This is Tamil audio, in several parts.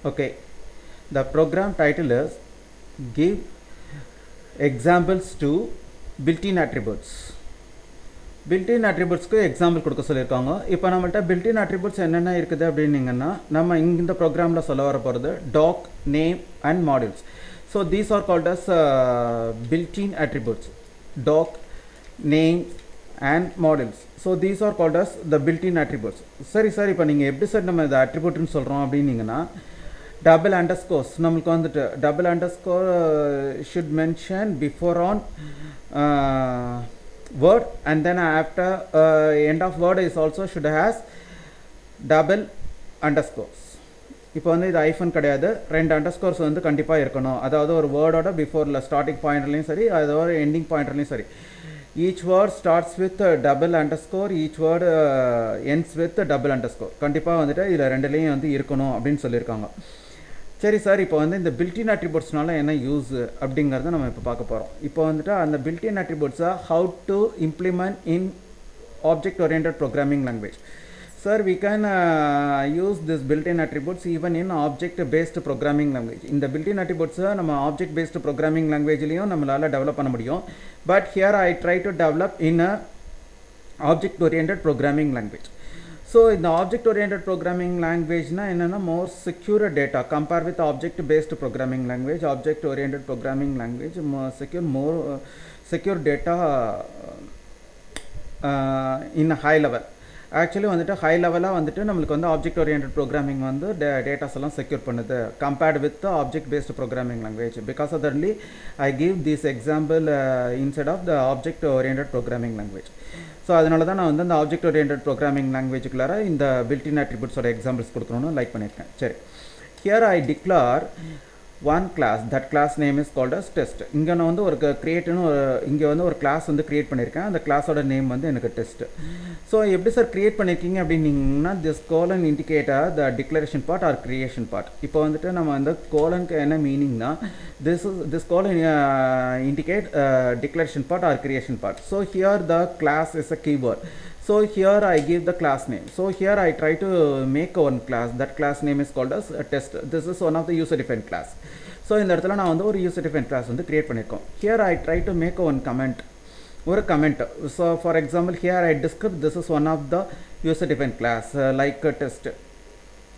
Okay, the program title is give examples to built-in attributes. built-in attributesக்கு எக்ஸாம்பிள் கொடுக்க சொல்லியிருக்காங்க. இப்போ நம்மள்ட்ட built-in attributes என்னென்ன இருக்குது அப்படின்னீங்கன்னா நம்ம இந்த ப்ரோக்ராமில் சொல்ல வர போகிறது doc, name and modules. So these are called as built-in attributes, doc, name and modules. So these are called as the built-in attributes. சரி சார், இப்போ நீங்கள் எப்படி சார் நம்ம இந்த attributeன்னு சொல்கிறோம் அப்படின்னீங்கன்னா double underscores நம்மளுக்கு வந்துட்டு double underscore should mention before on word and then after end of word is also should has double underscores. இப்போ வந்து இது ஐஃபன் கிடையாது, ரெண்டு அண்டர்ஸ்கோர்ஸ் வந்து கண்டிப்பாக இருக்கணும். அதாவது ஒரு வேர்டோட பிஃபோரில் ஸ்டார்டிங் பாயிண்ட்லையும் சரி, அதோட எண்டிங் பாயிண்ட்லையும் சரி. Each word starts with double underscore, each word ends with double underscore. கண்டிப்பாக வந்துட்டு இதில் ரெண்டுலேயும் வந்து இருக்கணும் அப்படின்னு சொல்லியிருக்காங்க. சரி சார், இப்போ வந்து இந்த பில்டின் அட்ரிபியூட்ஸ்னால என்ன யூஸ் அப்படிங்கிறத நம்ம இப்போ பார்க்க போகிறோம். இப்போ வந்துட்டு அந்த பில்டின் அட்ரிபியூட்ஸை how to implement in object oriented programming language. Sir, we can use this built-in attributes even in object-based programming language. In the built-in attributes, நம்ம object-based programming language-லையும் நம்மளால develop பண்ண முடியும். But here I try to develop in a object-oriented programming language. So in the object-oriented programming language, na என்னன்னா more secure data compare with object-based programming language. Object-oriented programming language more secure data in a high level. Actually வந்துட்டு ஹை லெவலாக வந்துட்டு நம்மளுக்கு வந்து ஆப்ஜெக்ட் ஓரியன்டட் ப்ரோக்ராமிங் வந்து டேட்டாஸ் எல்லாம் செக்யூர் பண்ணுது compared with object based programming language. Because of that I give this example instead of the object oriented programming language. So அதனால தான் நான் வந்து அந்த ஆப்ஜெக்ட் ஓரியன்டட் ப்ரோக்ராமிங் லாங்குவேஜுக்குள்ளார இந்த பில்டின் அட்ரிபியூட்ஸோட எக்ஸாம்பிள்ஸ் கொடுக்கணும்னு லைக் பண்ணியிருக்கேன். சரி, here I declare one class, that class name is called as test. இங்கே நான் வந்து ஒரு கிரியேட்னு இங்கே வந்து ஒரு கிளாஸ் வந்து கிரியேட் பண்ணியிருக்கேன். அந்த கிளாஸோட நேம் வந்து எனக்கு டெஸ்ட். ஸோ எப்படி சார் கிரியேட் பண்ணியிருக்கீங்க அப்படின்னீங்கன்னா this colon indicator the declaration part or creation part. இப்போ வந்துட்டு நம்ம அந்த கோலனுக்கு என்ன மீனிங்னா this colon indicate declaration part or creation part. So here the class is a keyword. So here I give the class name. So here I try to make one class. That class name is called as a test. This is one of the user defined class. So இந்த இடத்துல நான் வந்து ஒரு user defined class வந்து create பண்ணிருக்கோம். Here I try to make one comment. ஒரு comment. So for example here I describe this is one of the user defined class like test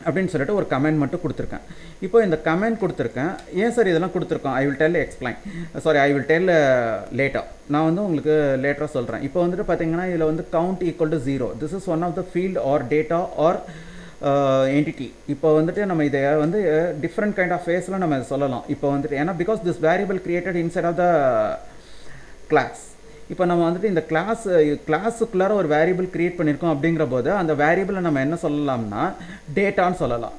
அப்படின்னு சொல்லிட்டு ஒரு கமெண்ட் மட்டும் கொடுத்துருக்கேன். இப்போ இந்த கமெண்ட் கொடுத்துருக்கேன். ஏன் சார் இதெல்லாம் கொடுத்துருக்கோம்? I will tell explain. Sorry, I will tell later. நான் வந்து உங்களுக்கு லேட்டராக சொல்கிறேன். இப்போ வந்துட்டு பார்த்தீங்கன்னா இதில் வந்து count equal to 0. This is one of the field or data or entity. இப்போ வந்துட்டு நம்ம இதை வந்து டிஃப்ரெண்ட் கைண்ட் ஆஃப் ஃபேஸில் நம்ம சொல்லலாம். இப்போ வந்துட்டு ஏன்னா because this variable created inside of the class. இப்போ நம்ம வந்துட்டு இந்த கிளாஸுக்குள்ளார ஒரு வேரியபிள் கிரியேட் பண்ணியிருக்கோம் அப்படிங்கிற போது அந்த வேரியபிளை நம்ம என்ன சொல்லலாம்னா டேட்டான்னு சொல்லலாம்,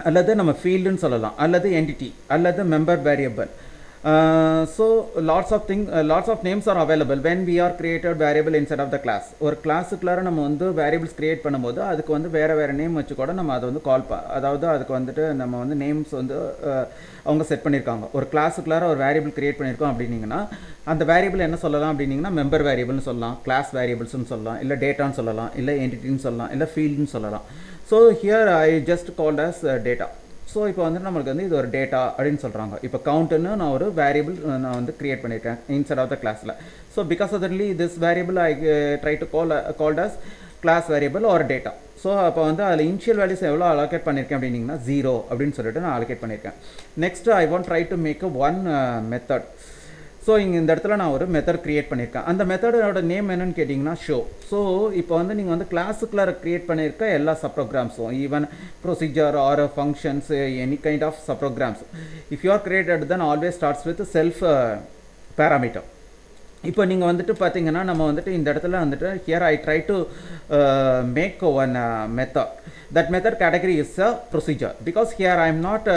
அல்லது நம்ம ஃபீல்டுன்னு சொல்லலாம், அல்லது என்டிட்டி, அல்லது member variable. So lots of names are available when we are created variable inside of the class. ஒரு கிளாஸுக்குள்ளார நம்ம வந்து வேரியபிள்ஸ் கிரியேட் பண்ணும்போது அதுக்கு வந்து வேறு நேம் வச்சு கூட நம்ம அதை வந்து அதாவது அதுக்கு வந்துட்டு நம்ம வந்து நேம்ஸ் வந்து அவங்க செட் பண்ணியிருக்காங்க. ஒரு கிளாஸுக்குள்ளார ஒரு வேரியபிள் கிரியேட் பண்ணியிருக்கோம் அப்படின்னீங்கன்னா அந்த வேரியபிள் என்ன சொல்லலாம் அப்படின்னீங்கன்னா மெம்பர் வேரியபிள்னு சொல்லலாம், கிளாஸ் வேரியபிள்ஸ்னு சொல்லலாம், இல்லை டேட்டான்னு சொல்லலாம், இல்லை என்டிட்டின்னு சொல்லலாம், இல்லை ஃபீல்டுன்னு சொல்லலாம். So here I just called as data. So இப்போ வந்து நம்மளுக்கு வந்து இது ஒரு டேட்டா அப்படின்னு சொல்கிறாங்க. இப்போ கவுண்ட்டுன்னு நான் ஒரு வேரியபிள் நான் வந்து கிரியேட் பண்ணியிருக்கேன் இன்சைட் ஆஃப் த கிளாஸில். So because of that this variable I try to called as class variable or data. So அப்போ வந்து அதில் இனிஷியல் வேல்யூஸ் எவ்வளோ அலோகேட் பண்ணியிருக்கேன் அப்படின்னீங்கன்னா 0 அப்படின்னு சொல்லிட்டு நான் அலோகேட் பண்ணியிருக்கேன். Next I want try to make one method. So இங்கே இந்த இடத்துல நான் ஒரு மெத்தட் க்ரியேட் பண்ணியிருக்கேன். அந்த மெத்தடோட நேம் என்னன்னு கேட்டிங்கன்னா ஷோ. ஸோ இப்போ வந்து நீங்கள் வந்து கிளாஸுக்குள்ளார க்ரியேட் பண்ணியிருக்க எல்லா சப்ரோக்ராம்ஸும் even procedure or functions any kind of subprograms if you are created then always starts with self parameter. இப்போ நீங்கள் வந்துட்டு பார்த்தீங்கன்னா நம்ம வந்துட்டு இந்த இடத்துல வந்துட்டு here I try to make one method. That method category is a procedure because here I am not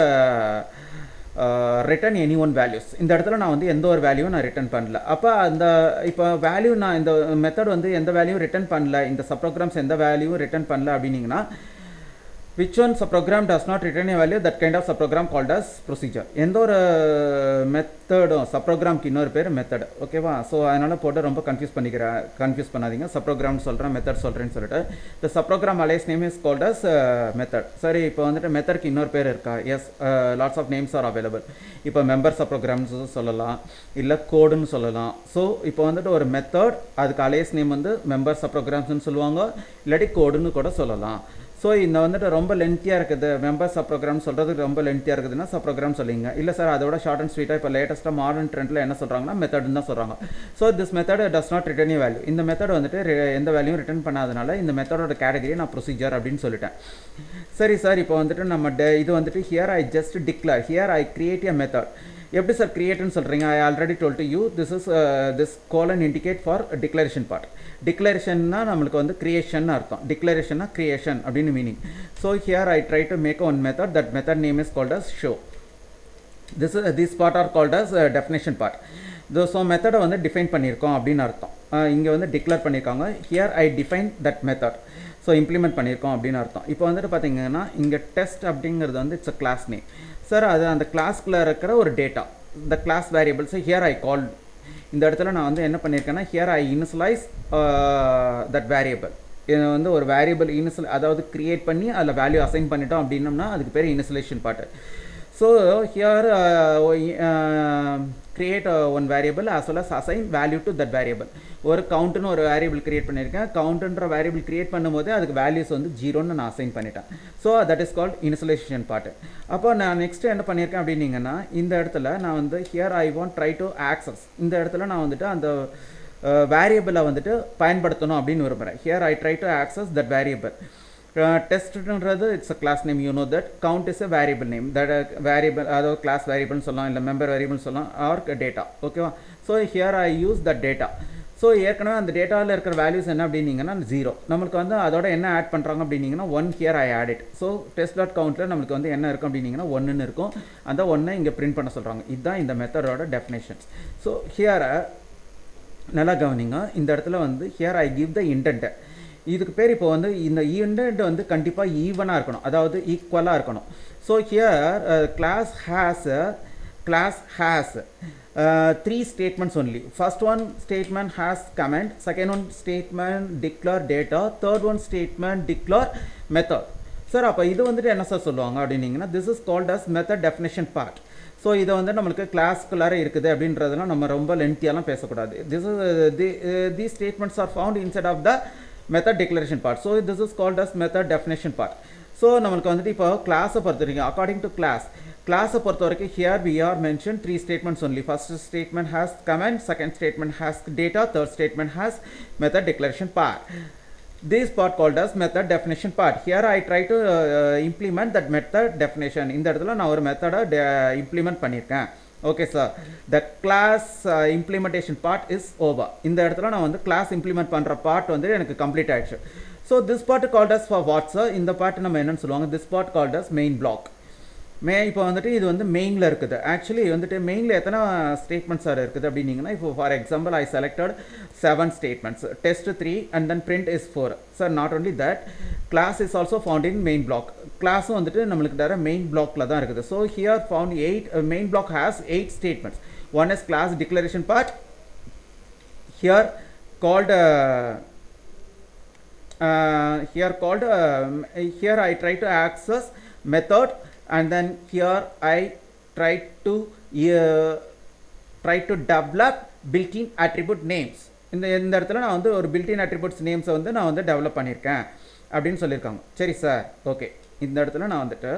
return any one values. இந்த இடத்துல நான் வந்து எந்த ஒரு வேல்யூவும் நான் ரிட்டன் பண்ணல. அப்போ அந்த இப்போ வேல்யூ நான் இந்த மெத்தட் வந்து எந்த வேல்யூவும் ரிட்டன் பண்ணல, இந்த சப்ரோக்ராம்ஸ் எந்த வேல்யூவும் ரிட்டன் பண்ணல அப்படின்னீங்கன்னா which one subprogram does not return a value, that kind of subprogram called as procedure. எந்த ஒரு மெத்தடும் சப்ரோக்ராம்க்கு இன்னொரு பேர் மெத்தட். ஓகேவா? ஸோ அதனால் போட்டு ரொம்ப கன்ஃபியூஸ் பண்ணாதீங்க. சப்ரோக்ராம் சொல்கிறேன், மெத்தட் சொல்கிறேன்னு சொல்லிட்டு. இந்த subprogram alias name is called as method. சரி, இப்போ வந்துட்டு மெத்தட்க்கு இன்னொரு பேர் இருக்கா? Yes, lots of names are available. இப்போ மெம்பர் சப்ரோக்ராம்ஸ் சொல்லலாம், இல்லை கோடுன்னு சொல்லலாம். ஸோ இப்போ வந்துட்டு ஒரு மெத்தட், அதுக்கு அலைஸ் நேம் வந்து மெம்பர் சப்ரோக்ராம்ஸ்னு சொல்லுவாங்க, இல்லாட்டி கோடுன்னு கூட சொல்லலாம். ஸோ இந்த வந்துட்டு ரொம்ப லென்த்தியாக இருக்குது, மெம்பர் சப் ப்ரோக்ராம் சொல்கிறதுக்கு ரொம்ப லென்த்தியாக இருக்குதுன்னா சப் ப்ரோக்ராம் சொல்லிங்க. இல்லை சார், அதோட ஷார்ட் அண்ட் ஸ்வீட்டாக இப்போ லேட்டஸ்ட்டாக மாடர்ன் ட்ரெண்டில் என்ன சொல்கிறாங்கன்னா மெத்தட்னு தான் சொல்கிறாங்க. So this method does not return A value. இந்த மெத்தட் வந்துட்டு எந்த வேல்யூவும் ரிட்டர்ன் பண்ணாதனால இந்த மெத்தடோட கேட்டகரி நான் ப்ரொசீஜர் அப்படின்னு சொல்லிட்டேன். சரி சார், இப்போ வந்துட்டு நம்ம இது வந்துட்டு here I just declare, here I create a method. எப்படி சார் கிரியேட்னு சொல்கிறீங்க? I already told you this colon indicate for declaration part. டிக்ளரேஷன்னா நம்மளுக்கு வந்து கிரியேஷன் அர்த்தம், டிக்ளரேஷன்னா கிரியேஷன் அப்படின்னு meaning. So here I try to make one method, that method name is called as show. This part are called as definition part. So மெத்தடை வந்து டிஃபைன் பண்ணியிருக்கோம் அப்படின்னு அர்த்தம். இங்கே வந்து டிக்ளேர் பண்ணியிருக்காங்க, here I define that method. So implement பண்ணியிருக்கோம் அப்படின்னு அர்த்தம். இப்போ வந்துட்டு பார்த்தீங்கன்னா இங்கே டெஸ்ட் அப்படிங்கிறது வந்து it's a class name. Sir, அது அந்த கிளாஸ்க்குள்ளே இருக்கிற ஒரு டேட்டா, இந்த கிளாஸ் வேரியபிள்ஸை ஹியர் ஐ கால். இந்த இடத்துல நான் வந்து என்ன பண்ணியிருக்கேன்னா here I initialize that variable. இது வந்து ஒரு வேரியபிள் அதாவது கிரியேட் பண்ணி அதில் வேல்யூ அசைன் பண்ணிட்டோம் அப்படின்னோம்னா அதுக்கு பேர் initialization part. So here create one variable as well as assign value to that variable. ஒரு கவுண்ட்னு ஒரு வேரியபிள் கிரியேட் பண்ணியிருக்கேன். கவுண்ட்ன்ற வேரியபிள் கிரியேட் பண்ணும்போது அதுக்கு வேல்யூஸ் வந்து 0ன்னு நான் அசைன் பண்ணிட்டேன். So that is called initialization part. அப்போ நான் நெக்ஸ்ட் என்ன பண்ணியிருக்கேன் அப்படின்னீங்கன்னா இந்த இடத்துல நான் வந்து here I want try to access. இந்த இடத்துல நான் வந்துட்டு அந்த வேரியபிளை வந்துட்டு பயன்படுத்தணும் அப்படின்னு விரும்புகிறேன். Here I try to access that variable. டெஸ்ட்ன்றது it's a class name, you know that. Count is a variable name, that variable அதாவது கிளாஸ் வேரியபிள்னு சொல்லலாம், இல்லை மெம்பர் வேரியபிள்னு சொல்லலாம், ஆர் டேட்டா. ஓகேவா? So here I use that data. So ஏற்கனவே அந்த டேட்டாவில் இருக்கிற வேல்யூஸ் என்ன அப்படின்னீங்கன்னா 0. நம்மளுக்கு வந்து அதோட என்ன ஆட் பண்ணுறாங்க அப்படின்னீங்கன்னா 1. Here I add it. So test dot கவுண்ட்டில் நம்மளுக்கு வந்து என்ன இருக்கும் அப்படின்னீங்கன்னா 1ன்னு இருக்கும். அந்த 1 இங்கே பிரிண்ட் பண்ண சொல்கிறாங்க. இதுதான் இந்த மெத்தடோட டெஃபினேஷன். ஸோ ஹியரை நல்லா கவனிங்க. இந்த இடத்துல வந்து here I give the intend. இதுக்கு பேர் இப்போ வந்து இந்த இன்டென்ட் வந்து கண்டிப்பாக ஈவனாக இருக்கணும், அதாவது ஈக்குவலாக இருக்கணும். So here class has 3 statements only. First one statement has comment, second one statement declare data, third one statement declare method. Sir, அப்போ இது வந்துட்டு என்ன சார் சொல்லுவாங்க அப்படின்னீங்கன்னா this is called as method definition part. So இதை வந்து நம்மளுக்கு கிளாஸ்க்குள்ளார இருக்குது அப்படின்றதுலாம் நம்ம ரொம்ப லென்த்தியாலாம் பேசக்கூடாது. these statements are found inside of the method declaration part. So this is called as method definition part. So நம்மளுக்கு வந்துட்டு இப்போ கிளாஸை பொறுத்த வரைக்கும் அக்கார்டிங் டு கிளாஸை பொறுத்த வரைக்கும் here we are mentioned 3 statements only. First statement has comment, second statement has data, third statement has method declaration part. This part called as method definition part. Here I try to implement that method definition. இந்த இடத்துல நான் ஒரு மெத்தடை இம்ப்ளிமெண்ட் பண்ணியிருக்கேன். Okay sir, the class implementation part is over. இந்த இடத்துல நான் வந்து கிளாஸ் இம்ப்ளிமெண்ட் பண்ணுற பார்ட் வந்து எனக்கு கம்ப்ளீட் ஆகிடுச்சு. So this part called as for what sir? இந்த பார்ட் நம்ம என்னென்னு சொல்லுவாங்க, this part called as main block. இப்போ வந்துட்டு இது வந்து மெயினில் இருக்குது. ஆக்சுவலி வந்துட்டு மெயினில் எத்தனை ஸ்டேட்மெண்ட்ஸ் சார் இருக்குது அப்படின்னீங்கன்னா, இப்போ for example I selected 7 statements, test 3 and then print is 4. Sir, not only that, class is also found in main block. கிளாஸும் வந்துட்டு நம்மளுக்கு தர மெயின் பிளாக்ல தான் இருக்குது. So here found 8 main black has 8 statements. One is class declaration part, here called here I try to access method, and then here I try to develop built-in attribute names. இந்த இடத்துல நான் வந்து ஒரு built-in attributes names வந்து நான் வந்து டெவலப் பண்ணியிருக்கேன் அப்படின்னு சொல்லியிருக்காங்க. சரி சார், ஓகே. இந்த இடத்துல நான் வந்துட்டு